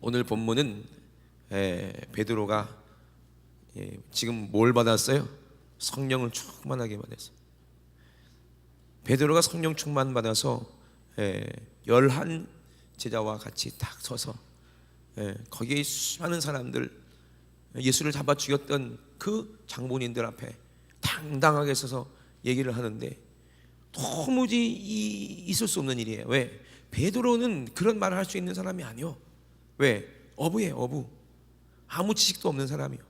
오늘 본문은 베드로가 지금 뭘 받았어요? 성령을 충만하게 받았어요. 베드로가 성령 충만 받아서 11 제자와 같이 딱 서서 거기에 수많은 사람들, 예수를 잡아 죽였던 그 장본인들 앞에 당당하게 서서 얘기를 하는데 도무지 있을 수 없는 일이에요. 왜? 베드로는 그런 말을 할 수 있는 사람이 아니요. 왜? 어부예요, 어부. 아무 지식도 없는 사람이요.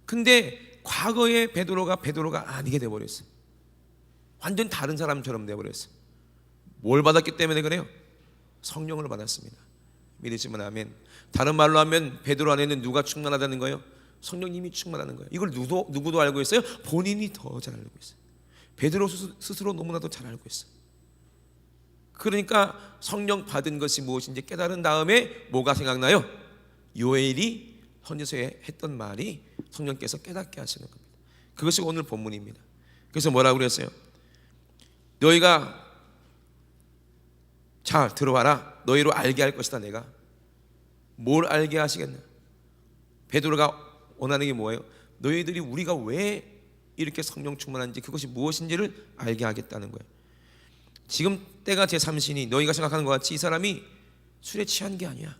근데 과거에 베드로가 아니게 돼버렸어요. 완전 다른 사람처럼 돼버렸어요. 뭘 받았기 때문에 그래요? 성령을 받았습니다. 믿으시면 아멘. 다른 말로 하면 베드로 안에는 누가 충만하다는 거예요? 성령님이 충만하는 거예요. 이걸 누구도 알고 있어요? 본인이 더 잘 알고 있어요. 베드로 스스로 너무나도 잘 알고 있어요. 그러니까 성령 받은 것이 무엇인지 깨달은 다음에 뭐가 생각나요? 요엘이 선지서에 했던 말이 성령께서 깨닫게 하시는 겁니다. 그것이 오늘 본문입니다. 그래서 뭐라고 그랬어요? 너희가 자 들어와라. 너희로 알게 할 것이다. 내가 뭘 알게 하시겠나? 베드로가 원하는 게 뭐예요? 너희들이 우리가 왜 이렇게 성령 충만한지, 그것이 무엇인지를 알게 하겠다는 거예요. 지금 때가 제3신이 너희가 생각하는 것 같이 이 사람이 술에 취한 게 아니야.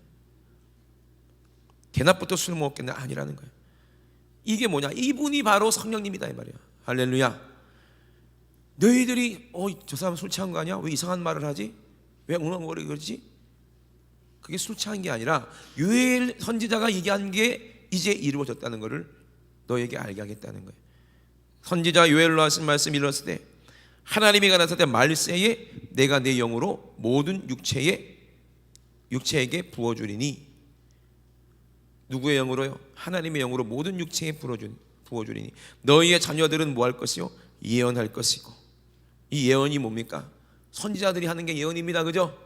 대낮부터 술 먹었겠네? 아니라는 거예요. 이게 뭐냐? 이분이 바로 성령님이다 이 말이야. 할렐루야. 너희들이 저 사람 술 취한 거 아니야? 왜 이상한 말을 하지? 왜 웅얼거리고 그러지? 그게 술 취한 게 아니라 요엘 선지자가 얘기한 게 이제 이루어졌다는 것을 너에게 알게 하겠다는 거예요. 선지자 요엘로 하신 말씀이 이르렀을 때 하나님이 가라사대 때 말세에 내가 내 영으로 모든 육체에게 부어주리니. 누구의 영으로요? 하나님의 영으로 모든 육체에 부어주리니 너희의 자녀들은 뭐 할 것이요? 예언할 것이고. 이 예언이 뭡니까? 선지자들이 하는 게 예언입니다. 그죠?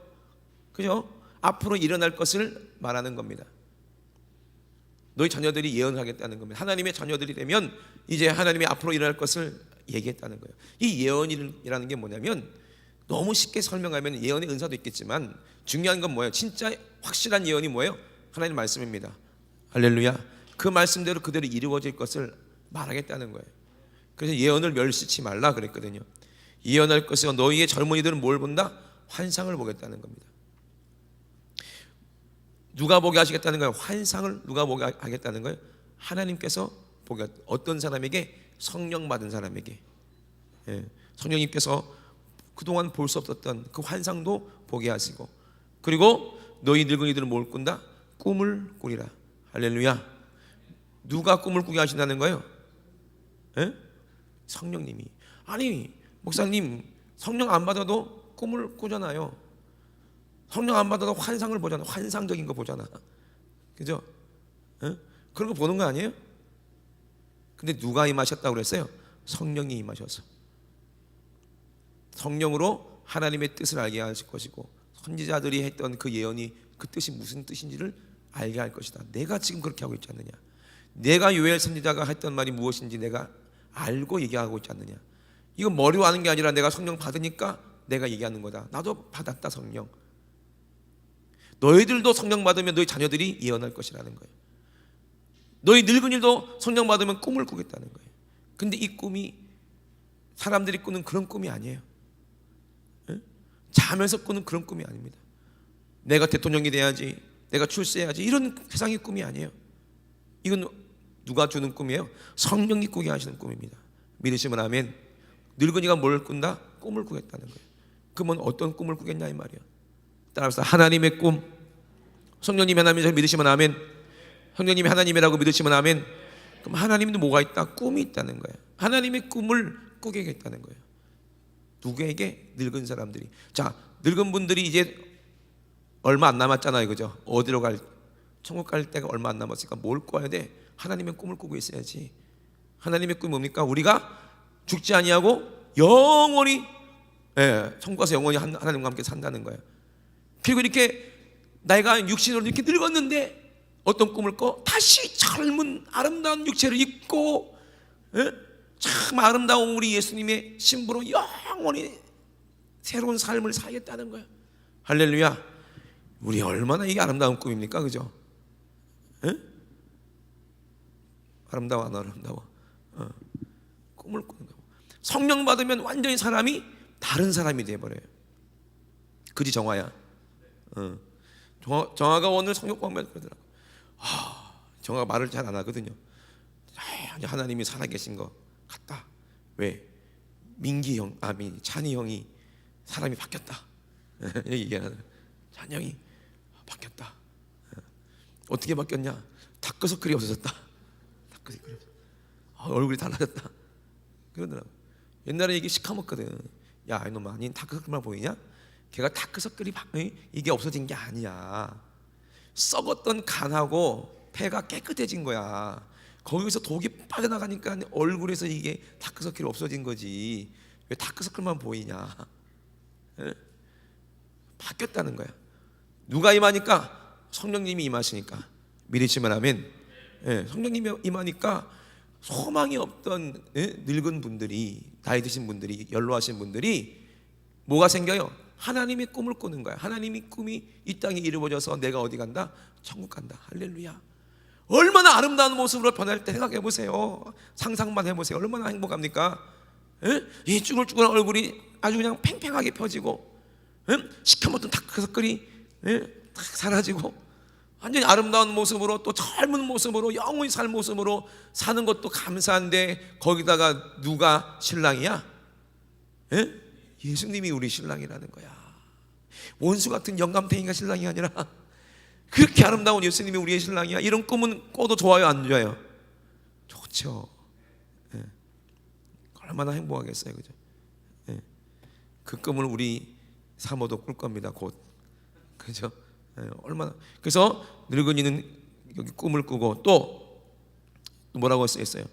앞으로 일어날 것을 말하는 겁니다. 너희 자녀들이 예언하겠다는 겁니다. 하나님의 자녀들이 되면 이제 하나님이 앞으로 일어날 것을 얘기했다는 거예요. 이 예언이라는 게 뭐냐면, 너무 쉽게 설명하면 예언의 은사도 있겠지만 중요한 건 뭐예요? 진짜 확실한 예언이 뭐예요? 하나님 말씀입니다. 할렐루야. 그 말씀대로 그대로 이루어질 것을 말하겠다는 거예요. 그래서 예언을 멸시치 말라 그랬거든요. 예언할 것이요 너희의 젊은이들은 뭘 본다? 환상을 보겠다는 겁니다. 누가 보게 하시겠다는 거예요? 환상을 누가 보게 하겠다는 거예요? 하나님께서 보게. 어떤 사람에게? 성령 받은 사람에게. 성령님께서 그동안 볼 수 없었던 그 환상도 보게 하시고, 그리고 너희 늙은이들은 뭘 꾼다? 꿈을 꾸리라. 할렐루야. 누가 꿈을 꾸게 하신다는 거예요? 성령님이. 아니 목사님, 성령 안 받아도 꿈을 꾸잖아요. 성령 안 받아도 환상을 보잖아. 환상적인 거 보잖아. 그죠? 그런 거 보는 거 아니에요? 근데 누가 임하셨다고 그랬어요? 성령이 임하셔서. 성령으로 하나님의 뜻을 알게 하실 것이고, 선지자들이 했던 그 예언이 그 뜻이 무슨 뜻인지를 알게 할 것이다. 내가 지금 그렇게 하고 있지 않느냐? 내가 요엘 선지자가 했던 말이 무엇인지 내가 알고 얘기하고 있지 않느냐? 이건 머리로 아는 게 아니라 내가 성령 받으니까 내가 얘기하는 거다. 나도 받았다 성령. 너희들도 성령 받으면 너희 자녀들이 예언할 것이라는 거예요. 너희 늙은이도 성령 받으면 꿈을 꾸겠다는 거예요. 근데 이 꿈이 사람들이 꾸는 그런 꿈이 아니에요. 자면서 꾸는 그런 꿈이 아닙니다. 내가 대통령이 돼야지, 내가 출세해야지, 이런 세상의 꿈이 아니에요. 이건 누가 주는 꿈이에요? 성령이 꾸게 하시는 꿈입니다. 믿으시면 아멘. 늙은이가 뭘 꾼다? 꿈을 꾸겠다는 거예요. 그러면 어떤 꿈을 꾸겠냐 이 말이에요. 따라서 하나님의 꿈. 성령님이 하나님이라고 믿으시면 아멘. 성령님이 하나님이라고 믿으시면 아멘. 그럼 하나님도 뭐가 있다? 꿈이 있다는 거예요. 하나님의 꿈을 꾸게 하겠다는 거예요. 누구에게? 늙은 사람들이. 자, 늙은 분들이 이제 얼마 안 남았잖아요. 그죠? 어디로 천국 갈 때가 얼마 안 남았으니까 뭘 꿔야 돼? 하나님의 꿈을 꾸고 있어야지. 하나님의 꿈이 뭡니까? 우리가 죽지 아니하고 영원히 천국 가서 영원히 하나님과 함께 산다는 거예요. 그리고 이렇게 나이가 육신으로 이렇게 늙었는데 어떤 꿈을 꿔? 다시 젊은 아름다운 육체를 입고 참 아름다운 우리 예수님의 신부로 영원히 새로운 삶을 살겠다는 거예요. 할렐루야. 우리 얼마나 이게 아름다운 꿈입니까? 그죠? 에? 아름다워 안 아름다워? 꿈을 꾸는 거. 성령 받으면 완전히 사람이 다른 사람이 돼버려요. 그지 정화야? 정화가 오늘 성령 공부하면 그러더라고. 정화가 말을 잘 안 하거든요. 하나님이 살아계신 것 같다. 왜? 찬이 형이 사람이 바뀌었다. 얘기하는 찬이 형이 바뀌었다. 어떻게 바뀌었냐? 다크서클이 없어졌다. 다크서클이 없어졌다. 얼굴이 달라졌다. 그러더라고. 옛날에 이게 시커멓거든. 야 이놈아, 니 다크서클만 보이냐? 걔가 다크서클이 이게 없어진 게 아니야. 썩었던 간하고 폐가 깨끗해진 거야. 거기서 독이 빠져나가니까 얼굴에서 이게 다크서클이 없어진 거지. 왜 다크서클만 보이냐? 에? 바뀌었다는 거야. 누가 임하니까? 성령님이 임하시니까. 믿으시면 아멘. 성령님이 임하니까 소망이 없던 늙은 분들이, 나이 드신 분들이, 연로하신 분들이 뭐가 생겨요? 하나님의 꿈을 꾸는 거야. 하나님의 꿈이 이 땅에 이루어져서 내가 어디 간다? 천국 간다. 할렐루야. 얼마나 아름다운 모습으로 변할 때 생각해 보세요. 상상만 해보세요. 얼마나 행복합니까? 이 쭈글쭈글 얼굴이 아주 그냥 팽팽하게 펴지고, 시커멓던 다크서클이 탁 사라지고, 완전히 아름다운 모습으로, 또 젊은 모습으로, 영원히 살 모습으로 사는 것도 감사한데, 거기다가 누가 신랑이야? 예수님이 우리 신랑이라는 거야. 원수 같은 영감탱이가 신랑이 아니라 그렇게 아름다운 예수님이 우리의 신랑이야. 이런 꿈은 꿔도 좋아요, 안 좋아요? 좋죠. 얼마나 행복하겠어요, 그죠? 그 꿈을 우리 사모도 꿀 겁니다, 곧. 그죠? 얼마나. 그래서 늙은이는 여기 꿈을 꾸고 또 뭐라고 써있어요?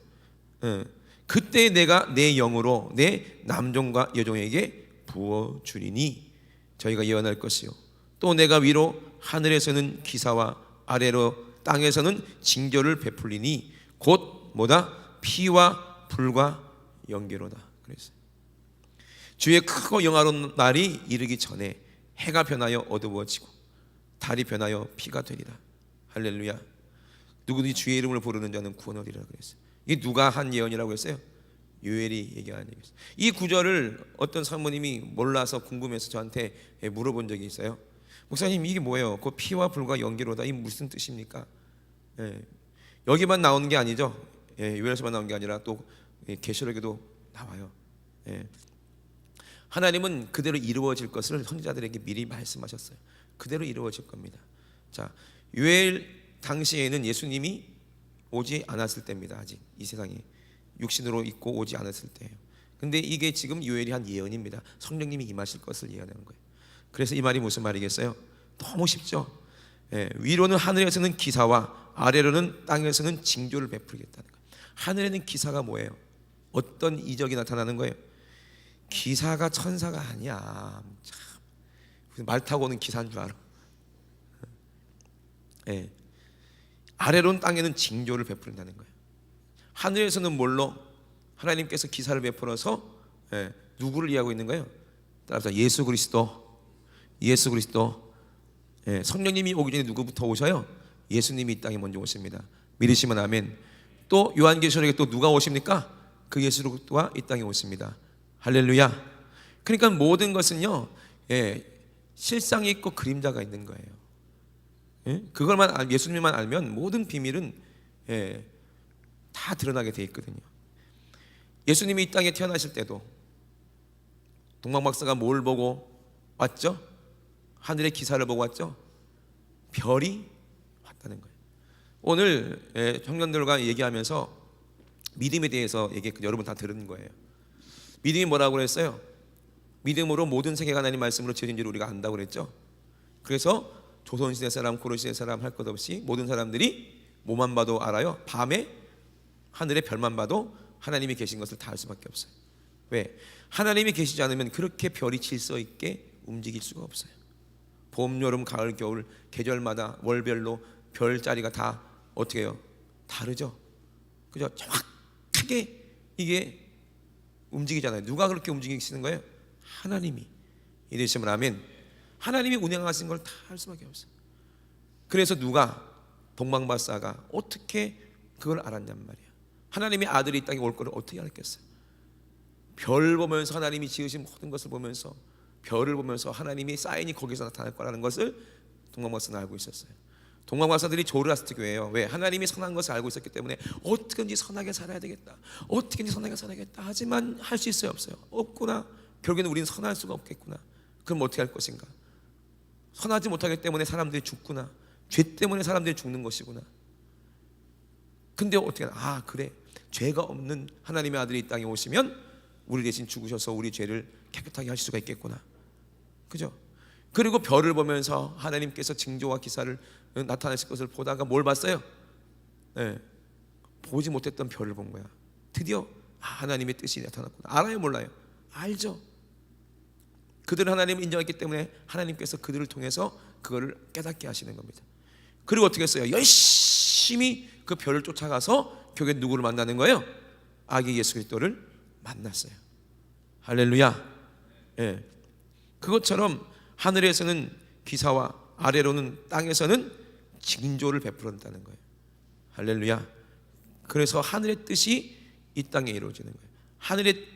그때 내가 내 영으로 내 남종과 여종에게 부어주리니 저희가 예언할 것이요, 또 내가 위로 하늘에서는 기사와 아래로 땅에서는 징조를 베풀리니 곧 뭐다? 피와 불과 연기로다. 그래서 주의 크고 영화로운 날이 이르기 전에 해가 변하여 어두워지고 달이 변하여 피가 되리라. 할렐루야. 누구든지 주의 이름을 부르는 자는 구원 얻으리라 그랬어요. 이게 누가 한 예언이라고 했어요? 요엘이 얘기하는 얘기였어요. 이 구절을 어떤 사모님이 몰라서 궁금해서 저한테 물어본 적이 있어요. 목사님, 이게 뭐예요? 그 피와 불과 연기로다, 이 무슨 뜻입니까? 여기만 나오는 게 아니죠. 요엘서만 나오는 게 아니라 또 계시록에도 나와요. 하나님은 그대로 이루어질 것을 선지자들에게 미리 말씀하셨어요. 그대로 이루어질 겁니다. 자, 요엘 당시에는 예수님이 오지 않았을 때입니다. 아직 이 세상에 육신으로 있고 오지 않았을 때예요. 근데 이게 지금 요엘이 한 예언입니다. 성령님이 임하실 것을 예언하는 거예요. 그래서 이 말이 무슨 말이겠어요? 너무 쉽죠. 위로는 하늘에서는 기사와 아래로는 땅에서는 징조를 베풀겠다는 거예요. 하늘에는 기사가 뭐예요? 어떤 이적이 나타나는 거예요? 기사가 천사가 아니야. 참, 말 타고 오는 기사인 줄 알아. 아래로는 땅에는 징조를 베푸는다는 거예요. 하늘에서는 뭘로? 하나님께서 기사를 베풀어서 누구를 이해하고 있는 거예요? 따라서 예수 그리스도. 예수 그리스도. 성령님이 오기 전에 누구부터 오셔요? 예수님이 이 땅에 먼저 오십니다. 믿으시면 아멘. 또 요한계시록에 또 누가 오십니까? 그 예수가 이 땅에 오십니다. 할렐루야. 그러니까 모든 것은요, 실상이 있고 그림자가 있는 거예요. 그걸만, 예수님만 알면 모든 비밀은 다 드러나게 돼 있거든요. 예수님이 이 땅에 태어나실 때도 동방박사가 뭘 보고 왔죠? 하늘의 기사를 보고 왔죠? 별이 왔다는 거예요. 오늘 청년들과 얘기하면서 믿음에 대해서 여러분 다 들은 거예요. 믿음이 뭐라고 그랬어요? 믿음으로 모든 세계가 하나님 말씀으로 지어진 줄 우리가 안다고 그랬죠. 그래서 조선시대 사람, 고려시대 사람 할 것 없이 모든 사람들이 뭐만 봐도 알아요. 밤에 하늘의 별만 봐도 하나님이 계신 것을 다 알 수밖에 없어요. 왜? 하나님이 계시지 않으면 그렇게 별이 질서 있게 움직일 수가 없어요. 봄, 여름, 가을, 겨울 계절마다 월별로 별자리가 다 어떻게 해요? 다르죠. 그죠? 정확하게 이게 움직이잖아요. 누가 그렇게 움직이시는 거예요? 하나님이. 이러시면 아멘. 하나님이 운행하시는 걸 다 할 수밖에 없어요. 그래서 누가 동방박사가 어떻게 그걸 알았냔 말이야. 하나님의 아들이 이 땅에 올 거를 어떻게 알았겠어요? 별 보면서, 하나님이 지으신 모든 것을 보면서, 별을 보면서 하나님이 사인이 거기서 나타날 거라는 것을 동방박사는 알고 있었어요. 동방박사들이 조르아스트 교회예요. 왜? 하나님이 선한 것을 알고 있었기 때문에 어떻게든지 선하게 살아야 되겠다, 어떻게든지 선하게 살아야겠다. 하지만 할 수 있어요? 없어요? 없구나. 결국에는 우리는 선할 수가 없겠구나. 그럼 어떻게 할 것인가? 선하지 못하기 때문에 사람들이 죽구나. 죄 때문에 사람들이 죽는 것이구나. 근데 어떻게, 그래, 죄가 없는 하나님의 아들이 이 땅에 오시면 우리 대신 죽으셔서 우리 죄를 깨끗하게 하실 수가 있겠구나. 그죠? 그리고 별을 보면서 하나님께서 징조와 기사를 나타내실 것을 보다가 뭘 봤어요? 보지 못했던 별을 본 거야. 드디어 하나님의 뜻이 나타났구나. 알아요, 몰라요? 알죠. 그들은 하나님을 인정했기 때문에 하나님께서 그들을 통해서 그거를 깨닫게 하시는 겁니다. 그리고 어떻게 했어요? 열심히 그 별을 쫓아가서 결국에 누구를 만나는 거예요? 아기 예수 그리스도를 만났어요. 할렐루야. 그것처럼 하늘에서는 기사와 아래로는 땅에서는 징조를 베풀었다는 거예요. 할렐루야. 그래서 하늘의 뜻이 이 땅에 이루어지는 거예요.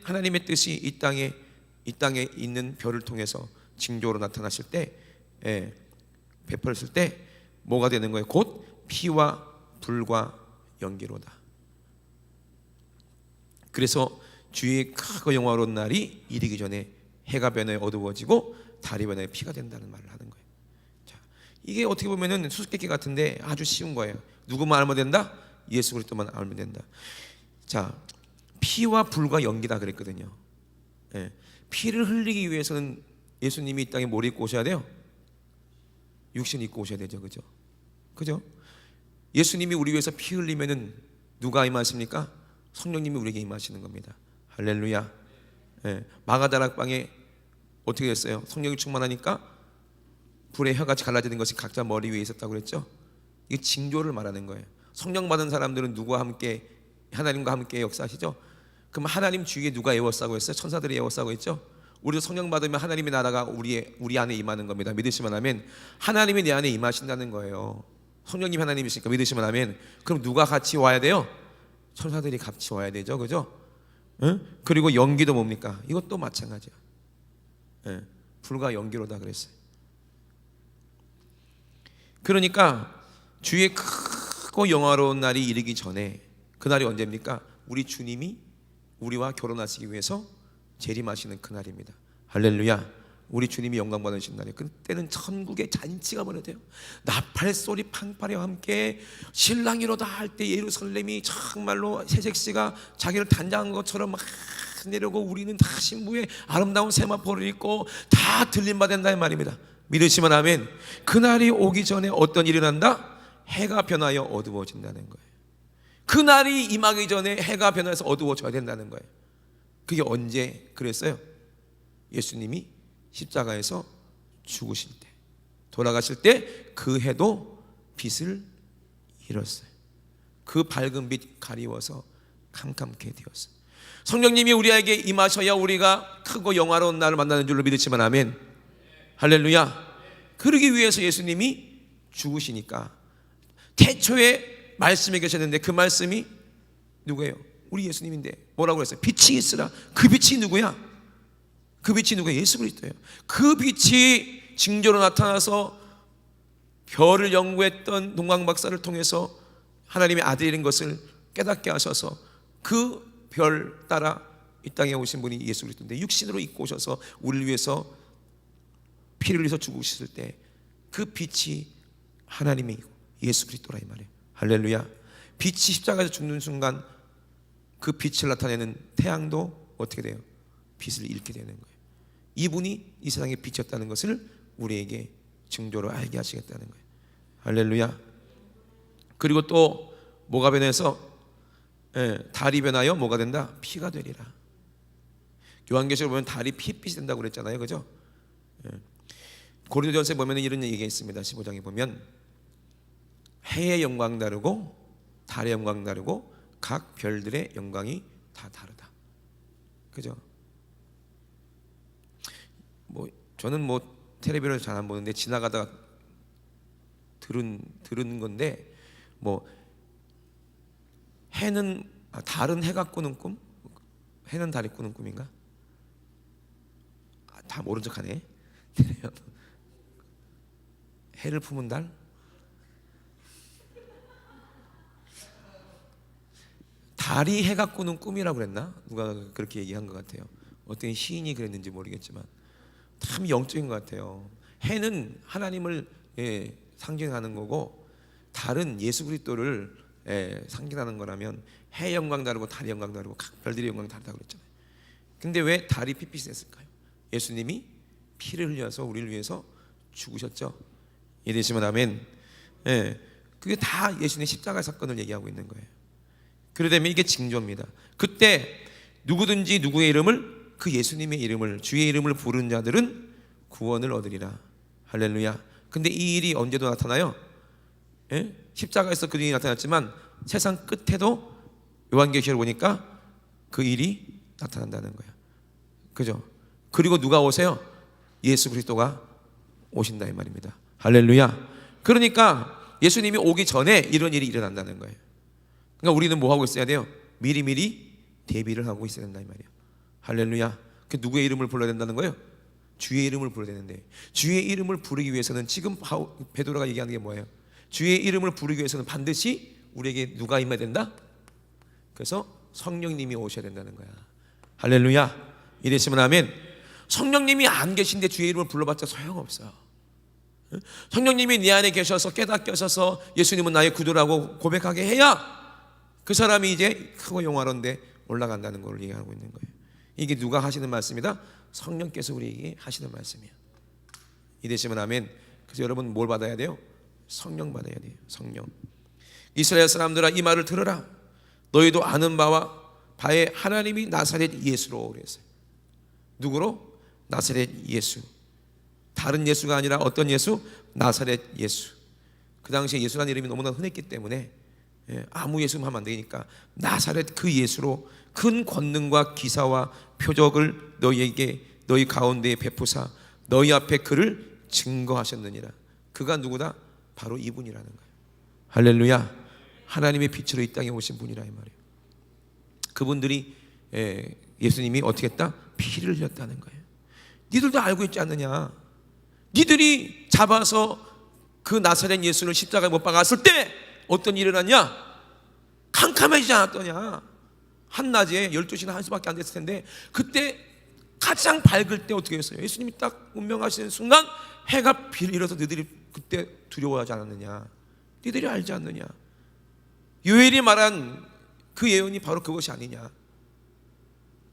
하나님의 뜻이 이 땅에 있는 별을 통해서 징조로 나타났을 때, 베풀었을 때 뭐가 되는 거예요? 곧 피와 불과 연기로다. 그래서 주의 크고 영화로운 날이 이르기 전에 해가 변해 어두워지고 달이 변해 피가 된다는 말을 하는 거예요. 자, 이게 어떻게 보면은 수수께끼 같은데 아주 쉬운 거예요. 누구만 알면 된다? 예수 그리스도만 알면 된다. 자, 피와 불과 연기다 그랬거든요. 피를 흘리기 위해서는 예수님이 이 땅에 뭘 입고 오셔야 돼요? 육신 입고 오셔야 되죠. 그죠? 예수님이 우리 위해서 피 흘리면은 누가 임하십니까? 성령님이 우리에게 임하시는 겁니다. 할렐루야. 마가다락방에 어떻게 됐어요? 성령이 충만하니까 불의 혀같이 갈라지는 것이 각자 머리 위에 있었다고 그랬죠? 이게 징조를 말하는 거예요. 성령 받은 사람들은 누구와 함께, 하나님과 함께 역사하시죠? 그럼 하나님 주위에 누가 에워싸고 했어요? 천사들이 에워싸고 했죠? 우리도 성령 받으면 하나님의 나라가 우리 안에 임하는 겁니다. 믿으시면 아멘. 하나님이 내 안에 임하신다는 거예요. 성령님 하나님이시니까 믿으시면 아멘. 그럼 누가 같이 와야 돼요? 천사들이 같이 와야 되죠. 그죠? 그리고 연기도 뭡니까? 이것도 마찬가지야. 불과 연기로다 그랬어요. 그러니까 주의 크고 영화로운 날이 이르기 전에, 그 날이 언제입니까? 우리 주님이 우리와 결혼하시기 위해서 재림하시는 그 날입니다. 할렐루야. 우리 주님이 영광 받으신 날이에요. 그때는 천국의 잔치가 벌어져요. 나팔 소리 팡파리와 함께 신랑이로다 할 때 예루살렘이 정말로 새색시가 자기를 단장한 것처럼 막 내려오고, 우리는 다 신부의 아름다운 세마포를 입고 다 들림받는다 이 말입니다. 믿으시면 아멘. 그날이 오기 전에 어떤 일이 난다? 해가 변하여 어두워진다는 거예요. 그날이 임하기 전에 해가 변해서 어두워져야 된다는 거예요. 그게 언제 그랬어요? 예수님이 십자가에서 죽으실 때, 돌아가실 때 그 해도 빛을 잃었어요. 그 밝은 빛 가리워서 캄캄케 되었어요. 성령님이 우리에게 임하셔야 우리가 크고 영화로운 날을 만나는 줄로 믿으시면 아멘. 할렐루야. 그러기 위해서 예수님이 죽으시니까, 태초에 말씀이 계셨는데 그 말씀이 누구예요? 우리 예수님인데 뭐라고 그랬어요? 빛이 있으라. 그 빛이 누구야? 그 빛이 누구예요? 예수 그리스도예요. 그 빛이 징조로 나타나서 별을 연구했던 동방박사를 통해서 하나님의 아들인 것을 깨닫게 하셔서 그 별 따라 이 땅에 오신 분이 예수 그리스도인데, 육신으로 입고 오셔서 우리를 위해서 피를 흘려서 죽으셨을 때 그 빛이 하나님이고 예수 그리스도라 이 말이에요. 할렐루야. 빛이 십자가에서 죽는 순간 그 빛을 나타내는 태양도 어떻게 돼요? 빛을 잃게 되는 거예요. 이분이 이 세상의 빛이었다는 것을 우리에게 증조로 알게 하시겠다는 거예요. 할렐루야. 그리고 또 뭐가 변해서, 달이 변하여 뭐가 된다? 피가 되리라. 요한계시록 보면 달이 피빛이 된다고 그랬잖아요. 그죠? 고린도전서에 보면 이런 얘기가 있습니다. 15장에 보면 해의 영광 다르고 달의 영광 다르고 각 별들의 영광이 다 다르다. 그죠? 저는 텔레비전을 잘 안 보는데 지나가다가 들은 건데, 뭐 달은 해가 꾸는 꿈? 해는 달이 꾸는 꿈인가? 다 모른 척하네. 해를 품은 달? 달이 해가 꾸는 꿈이라고 그랬나? 누가 그렇게 얘기한 것 같아요. 어떤 시인이 그랬는지 모르겠지만 참 영적인 것 같아요. 해는 하나님을 상징하는 거고 달은 예수 그리스도를 상징하는 거라면 해 영광 다르고 달의 영광 다르고 각 별들의 영광 다르다고 그랬잖아요. 근데 왜 달이 빛이 됐을까요? 예수님이 피를 흘려서 우리를 위해서 죽으셨죠. 이러시면 아멘. 그게 다 예수님의 십자가 사건을 얘기하고 있는 거예요. 그러다면 이게 징조입니다. 그때 누구든지 누구의 이름을, 그 예수님의 이름을, 주의 이름을 부르는 자들은 구원을 얻으리라. 할렐루야. 근데 이 일이 언제도 나타나요? 십자가에서 그 일이 나타났지만 세상 끝에도 요한계시록을 보니까 그 일이 나타난다는 거예요. 그죠? 그리고 누가 오세요? 예수 그리스도가 오신다 이 말입니다. 할렐루야. 그러니까 예수님이 오기 전에 이런 일이 일어난다는 거예요. 그러니까 우리는 뭐 하고 있어야 돼요? 미리미리 대비를 하고 있어야 된다 이 말이에요. 할렐루야. 그 누구의 이름을 불러야 된다는 거예요? 주의 이름을 불러야 되는데, 주의 이름을 부르기 위해서는 지금 베드로가 얘기하는 게 뭐예요? 주의 이름을 부르기 위해서는 반드시 우리에게 누가 임해야 된다? 그래서 성령님이 오셔야 된다는 거야. 할렐루야. 이랬으면 아멘. 성령님이 안 계신데 주의 이름을 불러봤자 소용없어요. 성령님이 네 안에 계셔서 깨닫게 하셔서 예수님은 나의 구주라고 고백하게 해야 그 사람이 이제 크고 영화로운데 올라간다는 걸 얘기하고 있는 거예요. 이게 누가 하시는 말씀이다? 성령께서 우리에게 하시는 말씀이에요. 이되시면 아멘. 그래서 여러분 뭘 받아야 돼요? 성령 받아야 돼요. 성령. 이스라엘 사람들아 이 말을 들으라. 너희도 아는 바에 하나님이 나사렛 예수로 그랬어요. 누구로? 나사렛 예수. 다른 예수가 아니라 어떤 예수? 나사렛 예수. 그 당시에 예수라는 이름이 너무나 흔했기 때문에 아무 예수만 하면 안 되니까 나사렛 그 예수로 큰 권능과 기사와 표적을 너희에게 너희 가운데에 베푸사 너희 앞에 그를 증거하셨느니라. 그가 누구다? 바로 이분이라는 거예요. 할렐루야. 하나님의 빛으로 이 땅에 오신 분이라 이 말이에요. 그분들이 예수님이 어떻게 했다? 피를 흘렸다는 거예요. 니들도 알고 있지 않느냐? 니들이 잡아서 그 나사렛 예수를 십자가에 못 박았을 때 어떤 일이 일어났냐? 캄캄해지지 않았더냐? 한낮에 12시나 1시밖에 안 됐을 텐데 그때 가장 밝을 때 어떻게 했어요? 예수님이 딱 운명하시는 순간 해가 비를 잃어서 너희들이 그때 두려워하지 않았느냐? 너희들이 알지 않느냐? 요엘이 말한 그 예언이 바로 그것이 아니냐?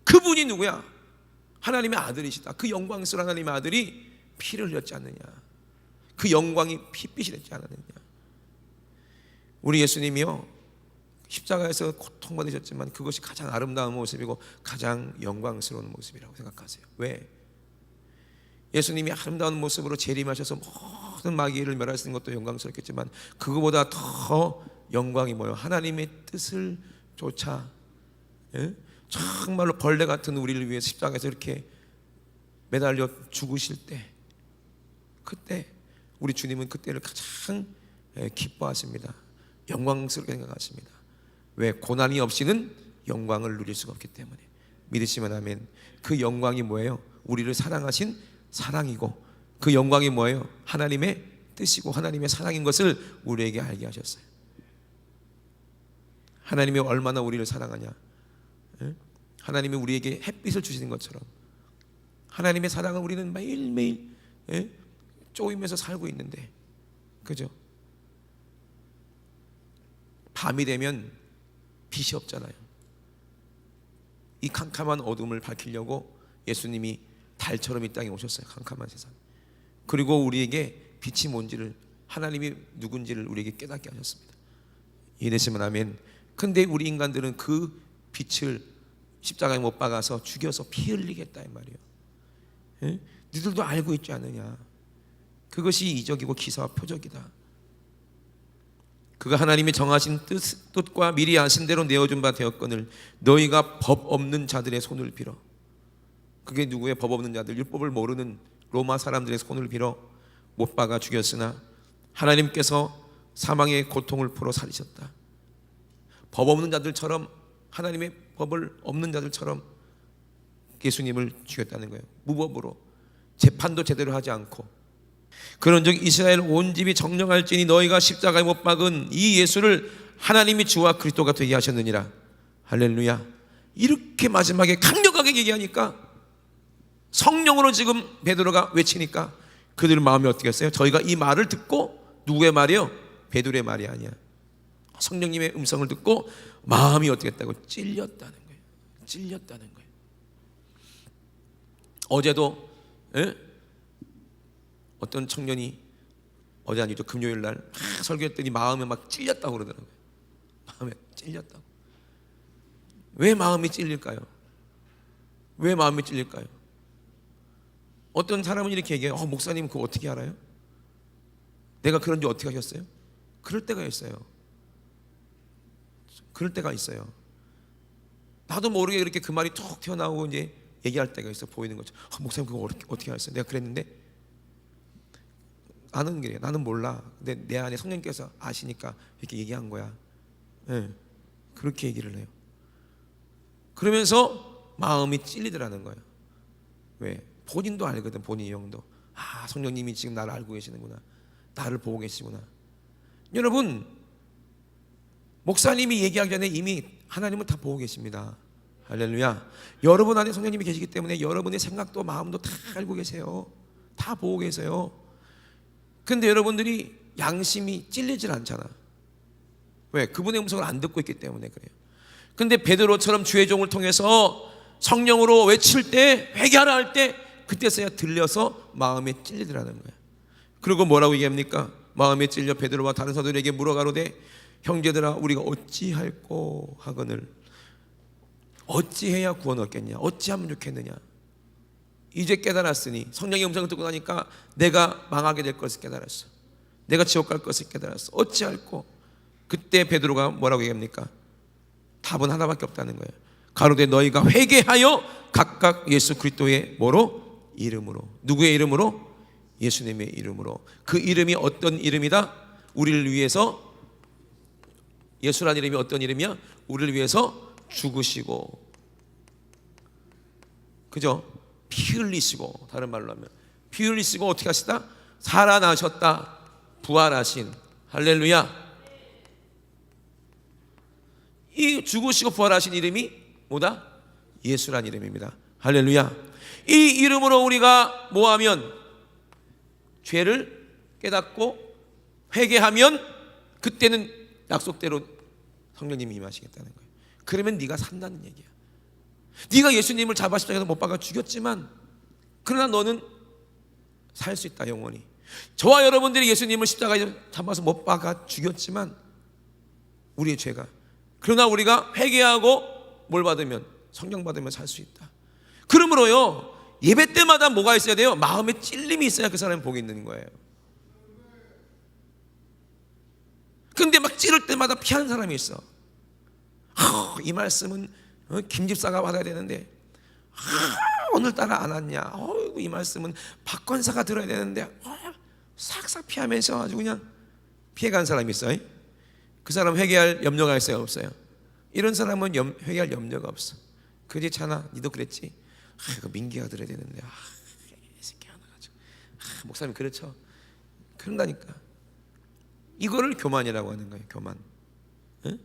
그분이 누구야? 하나님의 아들이시다. 그 영광스러운 하나님의 아들이 피를 흘렸지 않느냐? 그 영광이 핏빛이 됐지 않았느냐? 우리 예수님이요 십자가에서 고통받으셨지만 그것이 가장 아름다운 모습이고 가장 영광스러운 모습이라고 생각하세요. 왜? 예수님이 아름다운 모습으로 재림하셔서 모든 마귀를 멸하시는 것도 영광스럽겠지만 그거보다 더 영광이 뭐예요? 하나님의 뜻을 쫓아 정말로 벌레 같은 우리를 위해서 십자가에서 이렇게 매달려 죽으실 때 그때 우리 주님은 그때를 가장 기뻐하십니다. 영광스럽게 생각하십니다. 왜? 고난이 없이는 영광을 누릴 수가 없기 때문에. 믿으시면 아멘. 그 영광이 뭐예요? 우리를 사랑하신 사랑이고 그 영광이 뭐예요? 하나님의 뜻이고 하나님의 사랑인 것을 우리에게 알게 하셨어요. 하나님이 얼마나 우리를 사랑하냐? 하나님이 우리에게 햇빛을 주시는 것처럼 하나님의 사랑을 우리는 매일매일 쪼이면서 살고 있는데, 그죠? 밤이 되면 빛이 없잖아요. 이 캄캄한 어둠을 밝히려고 예수님이 달처럼 이 땅에 오셨어요. 캄캄한 세상. 그리고 우리에게 빛이 뭔지를, 하나님이 누군지를 우리에게 깨닫게 하셨습니다. 이해되시면 아멘. 근데 우리 인간들은 그 빛을 십자가에 못 박아서 죽여서 피 흘리겠다 이 말이에요. 너희들도 알고 있지 않느냐? 그것이 이적이고 기사와 표적이다. 그가 하나님이 정하신 뜻과 미리 아신 대로 내어준 바 되었거늘 너희가 법 없는 자들의 손을 빌어. 그게 누구의? 법 없는 자들, 율법을 모르는 로마 사람들의 손을 빌어 못 박아 죽였으나 하나님께서 사망의 고통을 풀어 살리셨다. 법 없는 자들처럼, 하나님의 법을 없는 자들처럼 예수님을 죽였다는 거예요. 무법으로 재판도 제대로 하지 않고. 그런즉 이스라엘 온 집이 정령할지니 너희가 십자가에 못 박은 이 예수를 하나님이 주와 그리스도가 되게 하셨느니라. 할렐루야. 이렇게 마지막에 강력하게 얘기하니까, 성령으로 지금 베드로가 외치니까 그들 마음이 어떻게 했어요? 저희가 이 말을 듣고, 누구의 말이요? 베드로의 말이 아니야. 성령님의 음성을 듣고 마음이 어떻게 했다고? 찔렸다는 거예요. 찔렸다는 거예요. 어제도 어떤 청년이, 어제 아니죠, 금요일 날 막 설교했더니 마음에 막 찔렸다고 그러더라고요. 마음에 찔렸다고. 왜 마음이 찔릴까요? 왜 마음이 찔릴까요? 어떤 사람은 이렇게 얘기해요. 목사님 그거 어떻게 알아요? 내가 그런지 어떻게 하셨어요? 그럴 때가 있어요. 그럴 때가 있어요. 나도 모르게 그렇게 그 말이 툭 튀어나오고 이제 얘기할 때가 있어. 보이는 거죠. 목사님 그거 어떻게 알았어요? 내가 그랬는데. 나는 그래요. 나는 몰라. 근데 내 안에 성령께서 아시니까 이렇게 얘기한 거야. 그렇게 얘기를 해요. 그러면서 마음이 찔리더라는 거예요. 왜? 본인도 알거든. 본인 영도. 성령님이 지금 나를 알고 계시는구나. 나를 보고 계시구나. 여러분, 목사님이 얘기하기 전에 이미 하나님은 다 보고 계십니다. 할렐루야. 여러분 안에 성령님이 계시기 때문에 여러분의 생각도 마음도 다 알고 계세요. 다 보고 계세요. 근데 여러분들이 양심이 찔리질 않잖아. 왜? 그분의 음성을 안 듣고 있기 때문에 그래요. 근데 베드로처럼 주의 종을 통해서 성령으로 외칠 때, 회개하라 할 때, 그때서야 들려서 마음에 찔리더라는 거예요. 그리고 뭐라고 얘기합니까? 마음에 찔려 베드로와 다른 사도들에게 물어가로되 형제들아 우리가 어찌할꼬 하거늘. 어찌해야 구원 얻겠냐? 어찌하면 좋겠느냐? 이제 깨달았으니, 성령의 음성을 듣고 나니까 내가 망하게 될 것을 깨달았어. 내가 지옥 갈 것을 깨달았어. 어찌할꼬? 그때 베드로가 뭐라고 얘기합니까? 답은 하나밖에 없다는 거예요. 가로되 너희가 회개하여 각각 예수 그리스도의 뭐로? 이름으로. 누구의 이름으로? 예수님의 이름으로. 그 이름이 어떤 이름이다? 우리를 위해서, 예수라는 이름이 어떤 이름이야? 우리를 위해서 죽으시고, 그죠? 피 흘리시고, 다른 말로 하면 피 흘리시고 어떻게 하시다? 살아나셨다. 부활하신. 할렐루야. 이 죽으시고 부활하신 이름이 뭐다? 예수라는 이름입니다. 할렐루야. 이 이름으로 우리가 뭐하면? 죄를 깨닫고 회개하면 그때는 약속대로 성령님이 임하시겠다는 거예요. 그러면 네가 산다는 얘기야. 네가 예수님을 잡아 십자가에서 못 박아 죽였지만, 그러나 너는 살 수 있다, 영원히. 저와 여러분들이 예수님을 십자가에 잡아서 못 박아 죽였지만 우리의 죄가, 그러나 우리가 회개하고 뭘 받으면? 성령 받으면 살 수 있다. 그러므로요, 예배 때마다 뭐가 있어야 돼요? 마음에 찔림이 있어야 그 사람이 복이 있는 거예요. 근데 막 찌를 때마다 피하는 사람이 있어. 이 말씀은 김 집사가 받아야 되는데 오늘따라 안 왔냐? 이 말씀은 박 권사가 들어야 되는데 싹싹 피하면서 아주 그냥 피해간 사람이 있어요. 그 사람 회개할 염려가 있어요, 없어요? 이런 사람은 회개할 염려가 없어. 그렇잖아, 니도 그랬지. 이거 민기가 들어야 되는데 이 새끼 하나 가지고 목사님 그렇죠? 그런다니까. 이거를 교만이라고 하는 거예요. 교만. 응?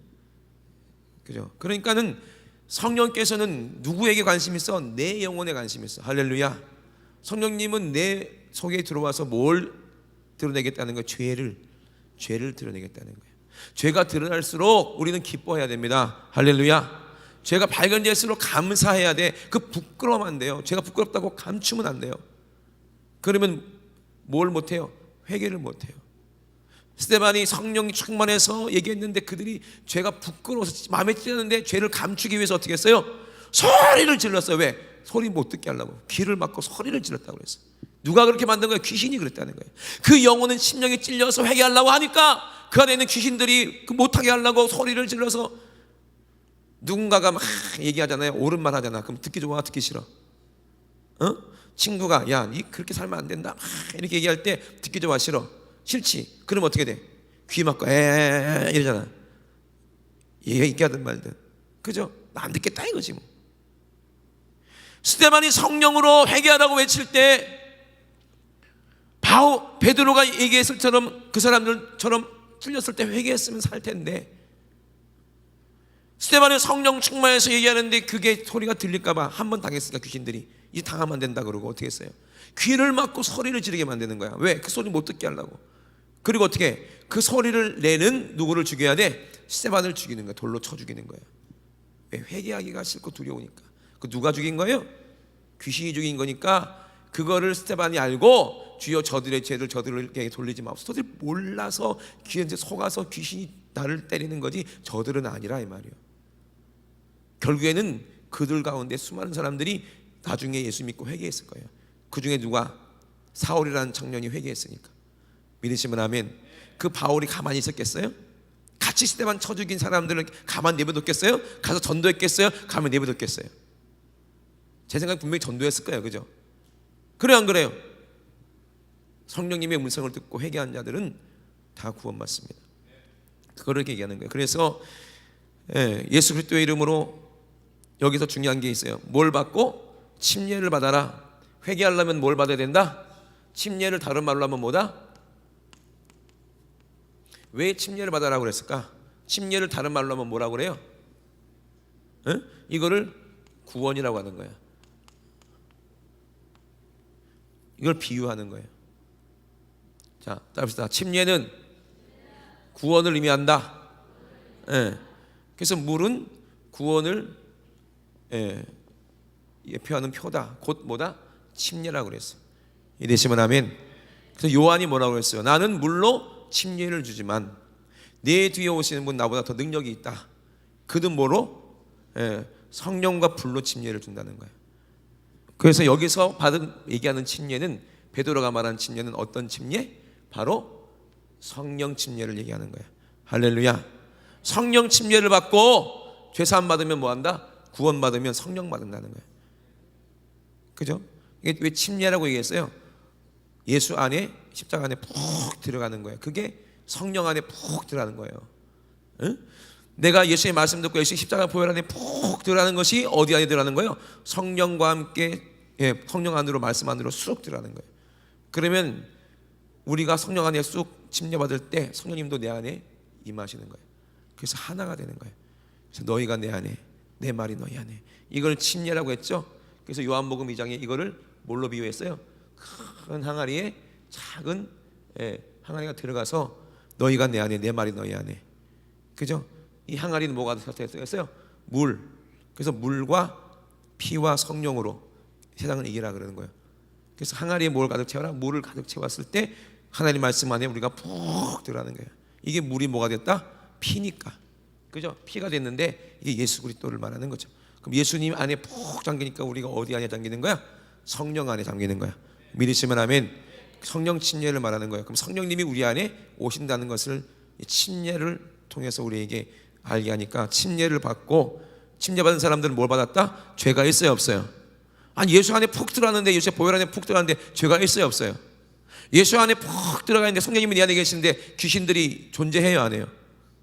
그죠? 그러니까는 성령께서는 누구에게 관심 있어? 내 영혼에 관심 있어. 할렐루야. 성령님은 내 속에 들어와서 뭘 드러내겠다는 거예요? 죄를 드러내겠다는 거예요. 죄가 드러날수록 우리는 기뻐해야 됩니다. 할렐루야. 죄가 발견될수록 감사해야 돼. 그 부끄러우면 안 돼요. 죄가 부끄럽다고 감추면 안 돼요. 그러면 뭘 못해요? 회개를 못해요. 스데반이 성령이 충만해서 얘기했는데 그들이 죄가 부끄러워서 마음에 찔렸는데 죄를 감추기 위해서 어떻게 했어요? 소리를 질렀어요. 왜? 소리 못 듣게 하려고. 귀를 막고 소리를 질렀다고 그랬어요. 누가 그렇게 만든 거예요? 귀신이 그랬다는 거예요. 그 영혼은 심령이 찔려서 회개하려고 하니까 그 안에 있는 귀신들이 못하게 하려고 소리를 질러서, 누군가가 막 얘기하잖아요. 옳은 말 하잖아. 그럼 듣기 좋아, 듣기 싫어? 친구가 야, 니 그렇게 살면 안 된다 막 이렇게 얘기할 때 듣기 좋아, 싫어? 싫지? 그럼 어떻게 돼? 귀 막고 에 이러잖아. 얘가 있게 하든 말든, 그죠? 나 안 듣겠다 이거지 뭐. 스데반이 성령으로 회개하라고 외칠 때 베드로가 얘기했을 처럼 그 사람들처럼 풀렸을 때 회개했으면 살 텐데, 스데반이 성령 충만해서 얘기하는데 그게 소리가 들릴까봐 한 번 당했으니까 귀신들이 이제 당하면 안 된다 그러고 어떻게 했어요? 귀를 막고 소리를 지르게 만드는 거야. 왜? 그 소리 못 듣게 하려고. 그리고 어떻게? 그 소리를 내는 누구를 죽여야 돼? 스데반을 죽이는 거야. 돌로 쳐 죽이는 거야. 왜? 회개하기가 싫고 두려우니까. 그 누가 죽인 거예요? 귀신이 죽인 거니까 그거를 스데반이 알고 주여 저들의 죄를 저들에게 돌리지 마옵소서. 저들이 몰라서 귀에 속아서 귀신이 나를 때리는 거지 저들은 아니라 이 말이에요. 결국에는 그들 가운데 수많은 사람들이 나중에 예수 믿고 회개했을 거예요. 그 중에 누가? 사울이라는 청년이 회개했으니까. 믿으시면 아멘. 그 바울이 가만히 있었겠어요? 같이 스데반 쳐 죽인 사람들은 가만 내버렸겠어요? 가서 전도했겠어요? 가만 내버렸겠어요? 제 생각에 분명히 전도했을 거예요. 그죠? 그래요 안 그래요? 성령님의 음성을 듣고 회개한 자들은 다 구원받습니다. 그거를 얘기하는 거예요. 그래서 예수 그리스도의 이름으로 여기서 중요한 게 있어요. 뭘 받고? 침례를 받아라. 회개하려면 뭘 받아야 된다? 침례를 다른 말로 하면 뭐다? 왜 침례를 받아라고 그랬을까? 침례를 다른 말로 하면 뭐라고 그래요? 이거를 구원이라고 하는 거예요. 이걸 비유하는 거예요. 자, 따라합시다. 침례는 구원을 의미한다. 그래서 물은 구원을 예표하는 표다. 곧 뭐다? 침례라고 그랬어요. 이되시면 아멘. 그래서 요한이 뭐라고 했어요? 나는 물로 침례를 주지만 내 뒤에 오시는 분 나보다 더 능력이 있다. 그는 뭐로? 성령과 불로 침례를 준다는 거예요. 그래서 여기서 얘기하는 침례는, 베드로가 말하는 침례는 어떤 침례? 바로 성령 침례를 얘기하는 거예요. 할렐루야. 성령 침례를 받고 죄사함 받으면 뭐한다? 구원 받으면 성령 받는다는 거예요. 그죠? 이게 왜 침례라고 얘기했어요? 예수 안에, 십자가 안에 푹 들어가는 거예요. 그게 성령 안에 푹 들어가는 거예요. 응? 내가 예수의 말씀 듣고 예수의 십자가 보혈 안에 푹 들어가는 것이 어디 안에 들어가는 거예요? 성령과 함께, 성령 안으로, 말씀 안으로 쑥 들어가는 거예요. 그러면 우리가 성령 안에 쑥 침례받을 때 성령님도 내 안에 임하시는 거예요. 그래서 하나가 되는 거예요. 그래서 너희가 내 안에, 내 말이 너희 안에. 이걸 침례라고 했죠. 그래서 요한복음 2장에 이거를 뭘로 비유했어요? 큰 항아리에 작은 항아리가 들어가서 너희가 내 안에, 내 말이 너희 안에. 그죠? 이 항아리는 뭐가 되었어요? 물. 그래서 물과 피와 성령으로 세상을 이기라 그러는 거예요. 그래서 항아리에 뭘 가득 채워라? 물을 가득 채웠을 때 하나님 말씀 안에 우리가 푹 들어가는 거예요. 이게 물이 뭐가 됐다? 피니까. 그죠? 피가 됐는데 이게 예수 그리스도를 말하는 거죠. 그럼 예수님 안에 푹 잠기니까 우리가 어디 안에 잠기는 거야? 성령 안에 잠기는 거야. 믿으시면 아멘. 성령 침례를 말하는 거예요. 그럼 성령님이 우리 안에 오신다는 것을 침례를 통해서 우리에게 알게 하니까, 침례를 받고, 침례받은 사람들은 뭘 받았다? 죄가 있어요 없어요? 아니 예수 안에 푹 들어갔는데, 예수의 보혈 안에 푹 들어갔는데 죄가 있어요 없어요? 예수 안에 푹 들어가 있는데 성령님이 내 안에 계시는데 귀신들이 존재해요 안 해요?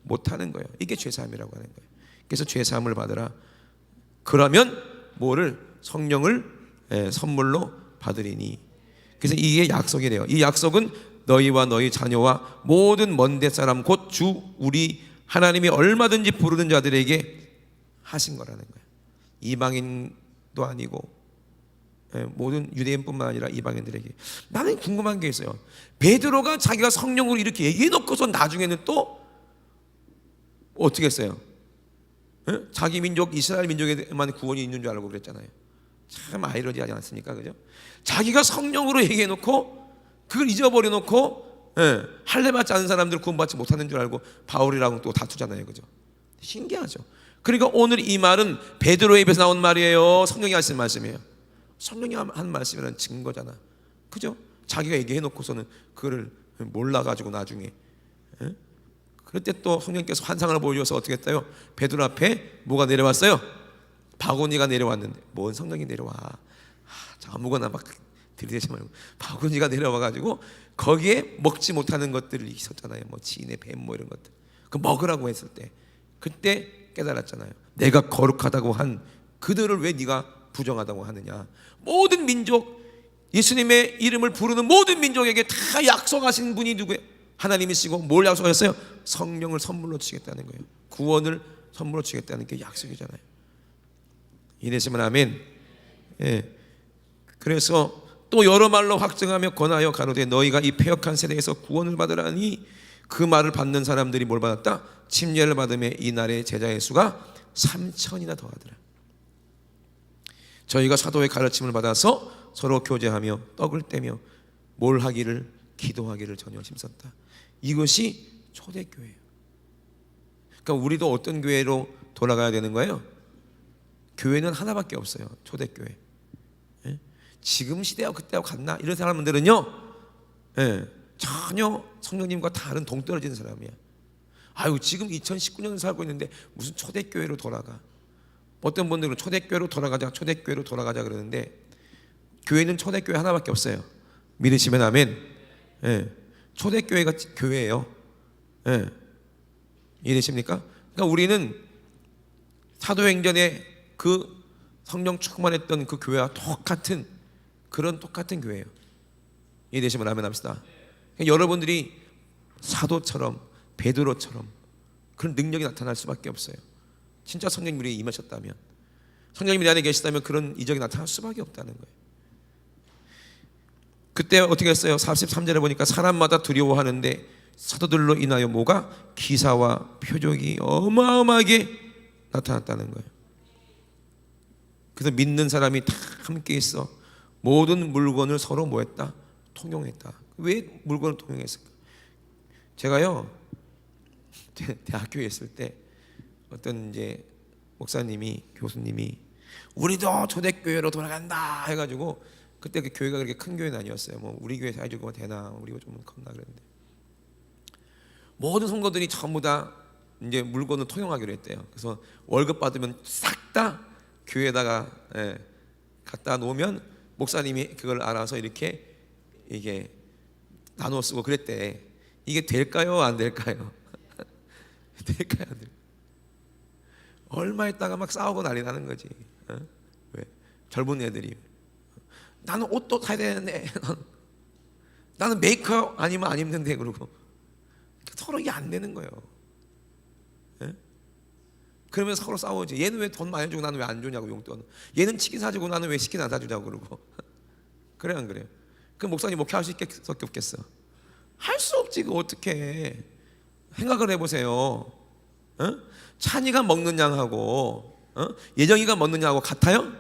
못하는 거예요. 이게 죄사함이라고 하는 거예요. 그래서 죄사함을 받으라. 그러면 뭐를? 성령을 선물로 받으리니. 그래서 이게 약속이래요. 이 약속은 너희와 너희 자녀와 모든 먼데 사람 곧 주 우리 하나님이 얼마든지 부르는 자들에게 하신 거라는 거예요. 이방인도 아니고 모든 유대인뿐만 아니라 이방인들에게. 나는 궁금한 게 있어요. 베드로가 자기가 성령으로 이렇게 얘기해 놓고서 나중에는 또 어떻게 했어요? 자기 민족 이스라엘 민족에만 구원이 있는 줄 알고 그랬잖아요. 참 아이러니하지 않습니까? 그죠? 자기가 성령으로 얘기해 놓고 그걸 잊어버려 놓고 할례 받지 않은 사람들 구원받지 못하는 줄 알고 바울이랑 또 다투잖아요. 그죠? 신기하죠. 그러니까 오늘 이 말은 베드로의 입에서 나온 말이에요? 성령이 하신 말씀이에요? 성령이 한 말씀이라는 증거잖아. 그죠? 자기가 얘기해 놓고서는 그거를 몰라가지고 나중에 그럴 때 또 성령께서 환상을 보여줘서 어떻게 했어요? 베드로 앞에 뭐가 내려왔어요? 바구니가 내려왔는데, 뭔 성령이 내려와? 아무거나 막 들이대지 말고 바구니가 내려와가지고 거기에 먹지 못하는 것들이 있었잖아요. 뭐 진해, 뱀 뭐 이런 것들. 그 먹으라고 했을 때 그때 깨달았잖아요. 내가 거룩하다고 한 그들을 왜 네가 부정하다고 하느냐. 모든 민족, 예수님의 이름을 부르는 모든 민족에게 다 약속하신 분이 누구예요? 하나님이시고 뭘 약속하셨어요? 성령을 선물로 주시겠다는 거예요. 구원을 선물로 주시겠다는 게 약속이잖아요. 이내시면 아멘. 예. 그래서 또 여러 말로 확증하며 권하여 가로되 너희가 이 패역한 세대에서 구원을 받으라니 그 말을 받는 사람들이 뭘 받았다? 침례를 받음에 이날의 제자의 수가 3,000이나 더하더라. 저희가 사도의 가르침을 받아서 서로 교제하며 떡을 떼며 뭘 하기를 기도하기를 전혀 힘썼다. 이것이 초대교회예요. 그러니까 우리도 어떤 교회로 돌아가야 되는 거예요? 교회는 하나밖에 없어요. 초대교회. 예? 지금 시대하고 그때하고 같나? 이런 사람들은요, 예, 전혀 성령님과 다른 동떨어진 사람이야. 아유, 지금 2019년을 살고 있는데 무슨 초대교회로 돌아가? 어떤 분들은 초대교회로 돌아가자, 초대교회로 돌아가자 그러는데 교회는 초대교회 하나밖에 없어요. 믿으시면 아멘. 예, 초대교회가 교회예요. 예, 이해되십니까? 그러니까 우리는 사도행전에 그 성령 충만했던 그 교회와 똑같은 그런 똑같은 교회예요. 이해되시면 아멘 합시다. 그러니까 여러분들이 사도처럼 베드로처럼 그런 능력이 나타날 수밖에 없어요. 진짜 성령님 우리에 임하셨다면, 성령님이 내 안에 계시다면 그런 이적이 나타날 수밖에 없다는 거예요. 그때 어떻게 했어요? 43절에 보니까 사람마다 두려워하는데 사도들로 인하여 뭐가? 기사와 표적이 어마어마하게 나타났다는 거예요. 그래서 믿는 사람이 다 함께 있어 모든 물건을 서로 뭐했다? 통용했다. 왜 물건을 통용했을까? 제가요 대학교에 있을 때 어떤 이제 목사님이, 교수님이 우리도 초대교회로 돌아간다 해가지고, 그때 그 교회가 그렇게 큰 교회는 아니었어요. 뭐 우리 교회 사이즈가 되나 우리가 좀 컸나 그랬는데 모든 성도들이 전부 다 이제 물건을 통용하기로 했대요. 그래서 월급 받으면 싹 다 교회에다가 갖다 놓으면 목사님이 그걸 알아서 이렇게 이게 나눠 쓰고 그랬대. 이게 될까요? 안 될까요? 될까요? 안 될까요? 얼마 있다가 막 싸우고 난리 나는 거지. 왜? 젊은 애들이 나는 옷도 사야 되는데 나는 메이크업 아니면 안 입는데 그러고 서로 이게 안 되는 거예요. 그러면 서로 싸우지. 얘는 왜 돈 많이 주고 나는 왜 안 주냐고 용돈. 얘는 치킨 사주고 나는 왜 치킨 안 사주냐고 그러고. 그래 안 그래요? 그 목사님 목회할 수 없겠어? 할 수 없지. 그 어떻게 생각을 해보세요. 찬이가 먹는 양하고 예정이가 먹는 양하고 같아요?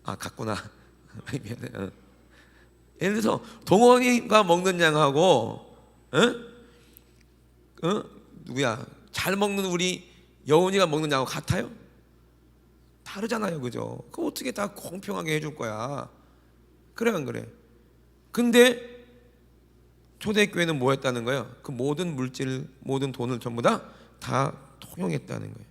아 같구나. 미안해. 예를 들어서 동원이가 먹는 양하고 누구야 잘 먹는 우리 여운이가 먹는 양하고 같아요? 다르잖아요, 그죠? 그 어떻게 다 공평하게 해줄 거야? 그래 안 그래? 근데 초대교회는 뭐 했다는 거예요? 그 모든 물질, 모든 돈을 전부 다 통용했다는 거예요.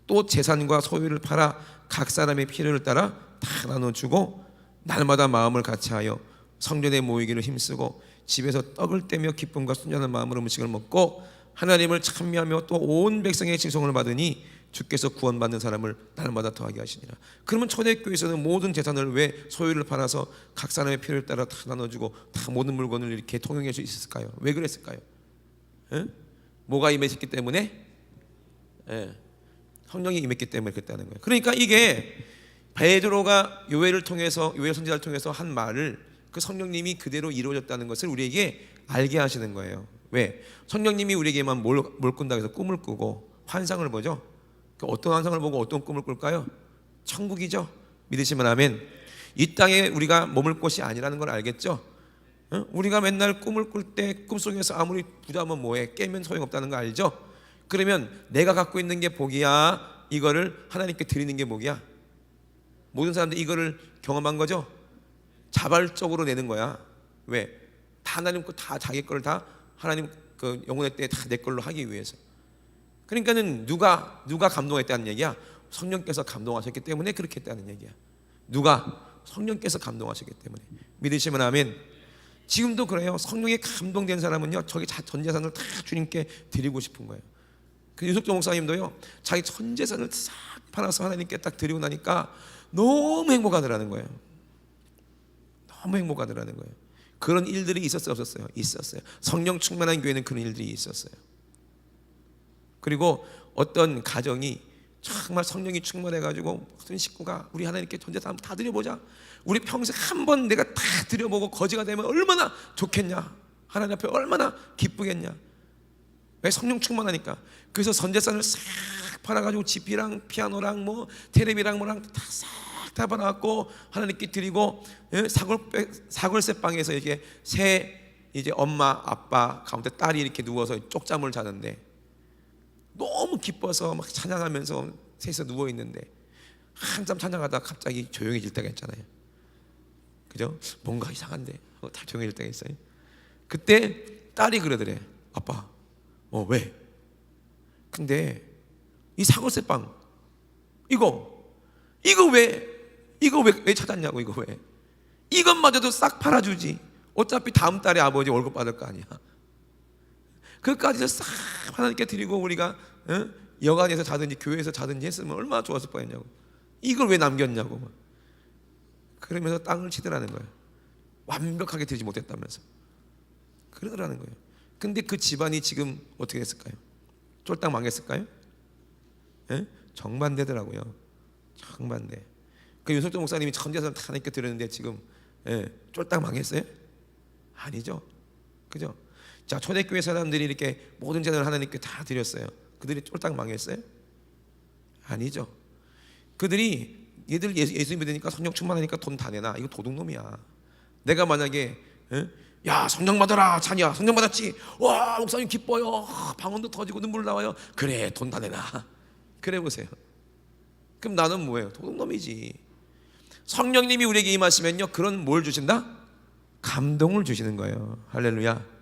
또 재산과 소유를 팔아 각 사람의 필요를 따라 다 나눠주고 날마다 마음을 같이하여 성전에 모이기를 힘쓰고 집에서 떡을 떼며 기쁨과 순전한 마음으로 음식을 먹고 하나님을 찬미하며 또 온 백성의 칭송을 받으니 주께서 구원받는 사람을 날마다 더하게 하시니라. 그러면 초대교회에서는 모든 재산을 왜 소유를 팔아서 각 사람의 필요를 따라 다 나눠주고 다 모든 물건을 이렇게 통용할 수 있었을까요? 왜 그랬을까요? 뭐가 임했기 때문에? 성령이 임했기 때문에 그랬다는 거예요. 그러니까 이게 베드로가 요엘 선지자를 통해서 한 말을 그 성령님이 그대로 이루어졌다는 것을 우리에게 알게 하시는 거예요. 왜? 성령님이 우리에게만 뭘 꾼다 해서 꿈을 꾸고 환상을 보죠. 어떤 환상을 보고 어떤 꿈을 꿀까요? 천국이죠. 믿으시면 아멘. 이 땅에 우리가 머물 곳이 아니라는 걸 알겠죠? 우리가 맨날 꿈을 꿀 때 꿈속에서 아무리 부자면 뭐해? 깨면 소용없다는 거 알죠? 그러면 내가 갖고 있는 게 복이야, 이거를 하나님께 드리는 게 복이야? 모든 사람들이 이거를 경험한 거죠? 자발적으로 내는 거야. 왜? 다 하나님 거, 다 자기 거를 다 하나님 그 영혼의 때에 다 내 걸로 하기 위해서. 그러니까는 누가 감동했다는 얘기야? 성령께서 감동하셨기 때문에 그렇게 했다는 얘기야. 누가? 성령께서 감동하시기 때문에. 믿으시면 아멘. 지금도 그래요. 성령에 감동된 사람은요, 저기 전 재산을 다 주님께 드리고 싶은 거예요. 그 유석조 목사님도요, 자기 전 재산을 싹 팔아서 하나님께 딱 드리고 나니까 너무 행복하더라는 거예요. 너무 행복하더라는 거예요. 그런 일들이 있었어요, 없었어요? 있었어요. 성령 충만한 교회는 그런 일들이 있었어요. 그리고 어떤 가정이 정말 성령이 충만해가지고 어떤 식구가 우리 하나님께 전 재산 다 드려보자, 우리 평생 한 번 내가 다 드려보고 거지가 되면 얼마나 좋겠냐, 하나님 앞에 얼마나 기쁘겠냐. 왜? 성령 충만하니까. 그래서 전 재산을 싹 팔아가지고 집이랑 피아노랑 뭐 테레비랑 뭐랑 다 팔아갖고 하나님께 드리고, 사골세 방에서 이게 이제 엄마 아빠 가운데 딸이 이렇게 누워서 쪽잠을 자는데 너무 기뻐서 막 찬양하면서 셋이서 누워 있는데 한참 찬양하다가 갑자기 조용해질 때가 있잖아요. 그죠? 뭔가 이상한데 다 조용해질 때가 있어요. 그때 딸이 그러더래. 아빠, 왜? 근데 이 사골세 빵 이거 왜 찾았냐고. 이거 왜? 이것마저도 싹 팔아주지. 어차피 다음 달에 아버지 월급 받을 거 아니야. 그것까지도 싹 하나님께 드리고 우리가 여관에서 자든지 교회에서 자든지 했으면 얼마나 좋았을 뻔했냐고. 이걸 왜 남겼냐고. 그러면서 땅을 치더라는 거예요. 완벽하게 드리지 못했다면서 그러더라는 거예요. 근데 그 집안이 지금 어떻게 됐을까요? 쫄딱 망했을까요? 정반대더라고요. 정반대. 그 윤석정 목사님이 전 재산 다 하나님께 드렸는데 지금 쫄딱 망했어요? 아니죠. 그죠? 자, 초대교회 사람들이 이렇게 모든 재산을 하나님께 다 드렸어요. 그들이 쫄딱 망했어요? 아니죠. 그들이 얘들 예수 믿으니까 성령 충만하니까 돈 다 내놔. 이거 도둑놈이야. 내가 만약에 야, 성령 받아라, 자녀 성령 받았지, 와 목사님 기뻐요, 방언도 터지고 눈물 나와요. 그래, 돈 다 내놔. 그래 보세요. 그럼 나는 뭐예요? 도둑놈이지. 성령님이 우리에게 임하시면요, 그런 뭘 주신다? 감동을 주시는 거예요. 할렐루야.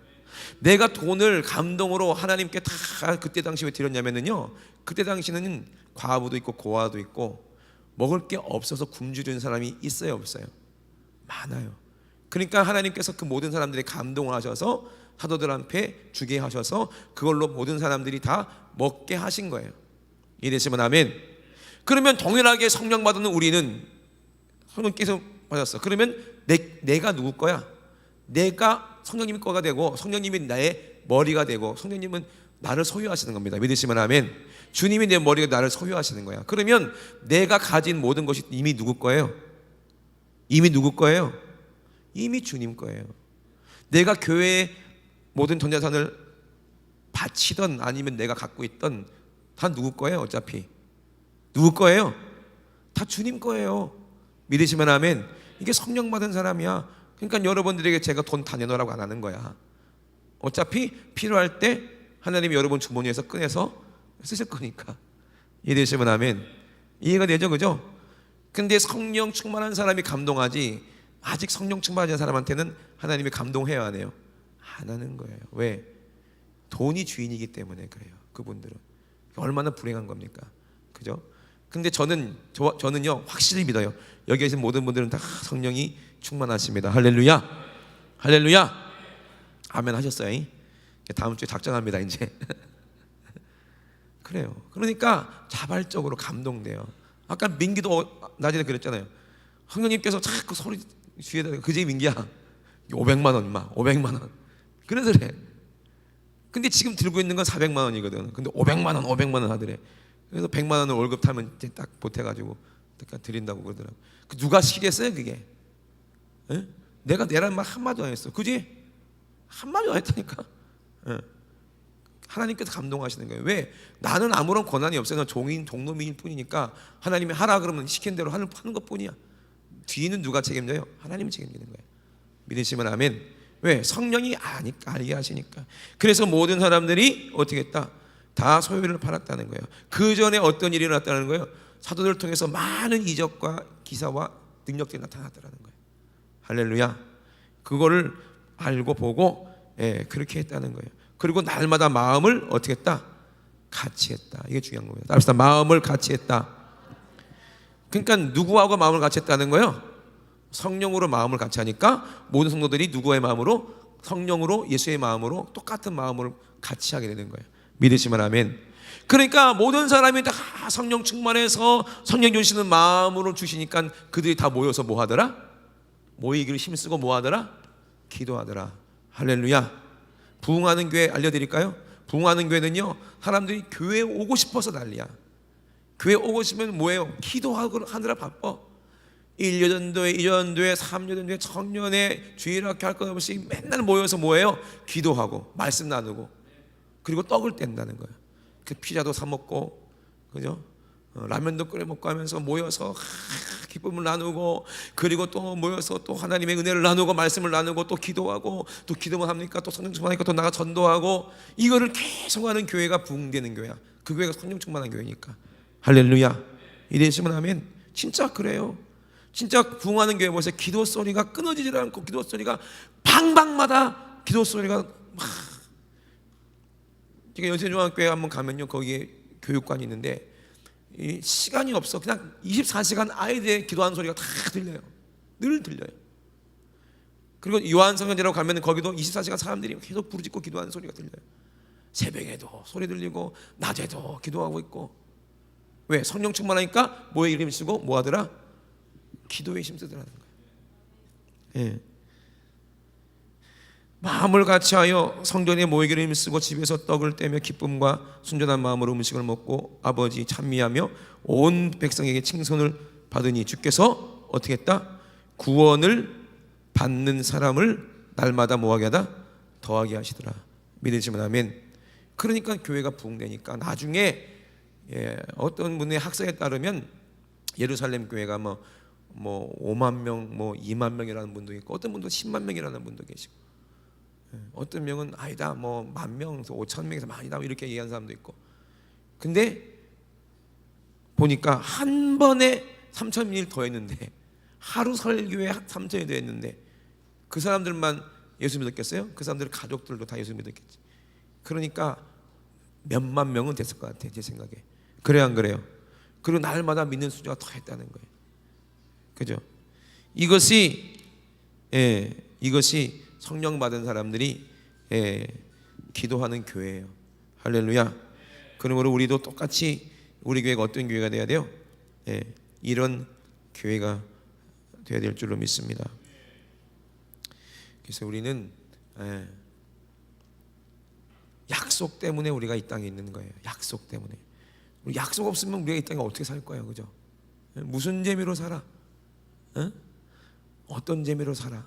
내가 돈을 감동으로 하나님께 다 그때 당시 왜 드렸냐면요, 그때 당시는 과부도 있고 고아도 있고 먹을 게 없어서 굶주리는 사람이 있어요, 없어요? 많아요. 그러니까 하나님께서 그 모든 사람들이 감동을 하셔서 사도들 앞에 주게 하셔서 그걸로 모든 사람들이 다 먹게 하신 거예요. 이해되시면 아멘. 그러면 동일하게 성령 받은 우리는 성령께서 받았어. 그러면 내가 누구 거야? 내가 성령님의 거가 되고 성령님이 나의 머리가 되고 성령님은 나를 소유하시는 겁니다. 믿으시면 아멘. 주님이 내 머리가 나를 소유하시는 거야. 그러면 내가 가진 모든 것이 이미 누구 거예요? 이미 누구 거예요? 이미 주님 거예요. 내가 교회에 모든 전 재산을 바치던 아니면 내가 갖고 있던 다 누구 거예요? 어차피 누구 거예요? 다 주님 거예요. 믿으시면 아멘. 이게 성령 받은 사람이야. 그러니까 여러분들에게 제가 돈 다 내놓으라고 안 하는 거야. 어차피 필요할 때 하나님이 여러분 주머니에서 꺼내서 쓰실 거니까. 이해되시면 아멘. 이해가 되죠, 그죠? 근데 성령 충만한 사람이 감동하지, 아직 성령 충만하지 않은 사람한테는 하나님이 감동해야 하네요. 안 하는 거예요. 왜? 돈이 주인이기 때문에 그래요. 그분들은 얼마나 불행한 겁니까, 그죠? 근데 저는요 확실히 믿어요. 여기 계신 모든 분들은 다 성령이 충만하십니다. 할렐루야, 할렐루야, 아멘 하셨어요? 다음 주에 작정합니다 이제. 그래요. 그러니까 자발적으로 감동돼요. 아까 민기도 낮에 그랬잖아요. 성령님께서 자꾸 소리 주위에다 그제 민기야 500만 원 임마, 500만 원 그래서 그래. 근데 지금 들고 있는 건 400만 원이거든. 근데 500만 원 하더래. 그래서 100만 원을 월급 타면 이제 딱 보태가지고 드린다고 그러더라고. 누가 시겠어요 그게? 에? 내가 내란 말 한마디도 안 했어. 그지? 한마디도 안 했다니까. 에. 하나님께서 감동하시는 거예요. 왜? 나는 아무런 권한이 없어요. 종놈일 뿐이니까 하나님이 하라 그러면 시킨 대로 하는 것뿐이야. 뒤는 누가 책임져요? 하나님이 책임지는 거예요. 믿으시면 아멘. 왜? 성령이 알게 하시니까. 그래서 모든 사람들이 어떻게 했다? 다 소유를 팔았다는 거예요. 그 전에 어떤 일이 일어났다는 거예요? 사도들을 통해서 많은 이적과 기사와 능력들이 나타났다는 거예요. 할렐루야. 그거를 알고 보고 그렇게 했다는 거예요. 그리고 날마다 마음을 어떻게 했다? 같이 했다. 이게 중요한 겁니다. 따라서 마음을 같이 했다. 그러니까 누구하고 마음을 같이 했다는 거예요? 성령으로 마음을 같이 하니까 모든 성도들이 누구의 마음으로? 성령으로, 예수의 마음으로 똑같은 마음을 같이 하게 되는 거예요. 믿으시면 아멘. 그러니까 모든 사람이 다 성령 충만해서 성령 주시는 마음으로 주시니까 그들이 다 모여서 뭐 하더라? 모이기를 힘쓰고 뭐 하더라? 기도하더라. 할렐루야. 부흥하는 교회 알려드릴까요? 부흥하는 교회는요, 사람들이 교회에 오고 싶어서 난리야. 교회 오고 싶으면 뭐예요? 기도하고 하느라 바빠. 1년도에 2년도에 3년도에 청년회 주일학교 할 것 없이 맨날 모여서 뭐예요? 기도하고 말씀 나누고 그리고 떡을 뗀다는 거예요. 그 피자도 사 먹고, 그죠? 라면도 끓여 먹고 하면서 모여서 기쁨을 나누고, 그리고 또 모여서 또 하나님의 은혜를 나누고 말씀을 나누고 또 기도하고, 또 기도만 합니까? 또 성령 충만하니까 또 나가 전도하고, 이거를 계속하는 교회가 부흥되는 교회야. 그 교회가 성령 충만한 교회니까. 할렐루야. 이래시면 하면 진짜 그래요. 진짜 부흥하는 교회 보세요. 기도 소리가 끊어지질 않고, 기도 소리가 방방마다 기도 소리가 막. 제가 연세중앙교회 한번 가면요, 거기에 교육관이 있는데 이 시간이 없어. 그냥 24시간 아이들의 기도하는 소리가 다 들려요. 늘 들려요. 그리고 요한성전이라고 가면 거기도 24시간 사람들이 계속 부르짖고 기도하는 소리가 들려요. 새벽에도 소리 들리고 낮에도 기도하고 있고. 왜? 성령 충만하니까 뭐에 이름 쓰고 뭐 하더라? 기도에 힘쓰더라는 거예요. 예. 마음을 같이하여 성전에 모이기를 힘쓰고 집에서 떡을 떼며 기쁨과 순전한 마음으로 음식을 먹고 아버지 찬미하며 온 백성에게 칭송을 받으니 주께서 어떻게 했다? 구원을 받는 사람을 날마다 뭐하게 하다? 더하게 하시더라. 믿으시면 아멘. 그러니까 교회가 부흥되니까 나중에 어떤 분의 학설에 따르면 예루살렘 교회가 뭐 5만 명, 뭐 2만 명이라는 분도 있고, 어떤 분도 10만 명이라는 분도 계시고, 어떤 명은 아니다, 뭐 10,000명, 5,000명에서 많이다 이렇게 얘기하는 사람도 있고. 근데 보니까 한 번에 3,000일 더 했는데, 하루 설교에 3,000일 더 했는데 그 사람들만 예수 믿었겠어요? 그 사람들 가족들도 다 예수 믿었겠지. 그러니까 몇만 명은 됐을 것 같아요, 제 생각에. 그래요, 안 그래요? 그리고 날마다 믿는 수가 더 했다는 거예요. 그죠? 이것이 성령 받은 사람들이 기도하는 교회예요. 할렐루야. 그러므로 우리도 똑같이 우리 교회가 어떤 교회가 돼야 돼요? 이런 교회가 돼야 될 줄로 믿습니다. 그래서 우리는 약속 때문에 우리가 이 땅에 있는 거예요. 약속 때문에. 우리 약속 없으면 우리가 이 땅에 어떻게 살 거예요, 그죠? 무슨 재미로 살아? 어떤 재미로 살아?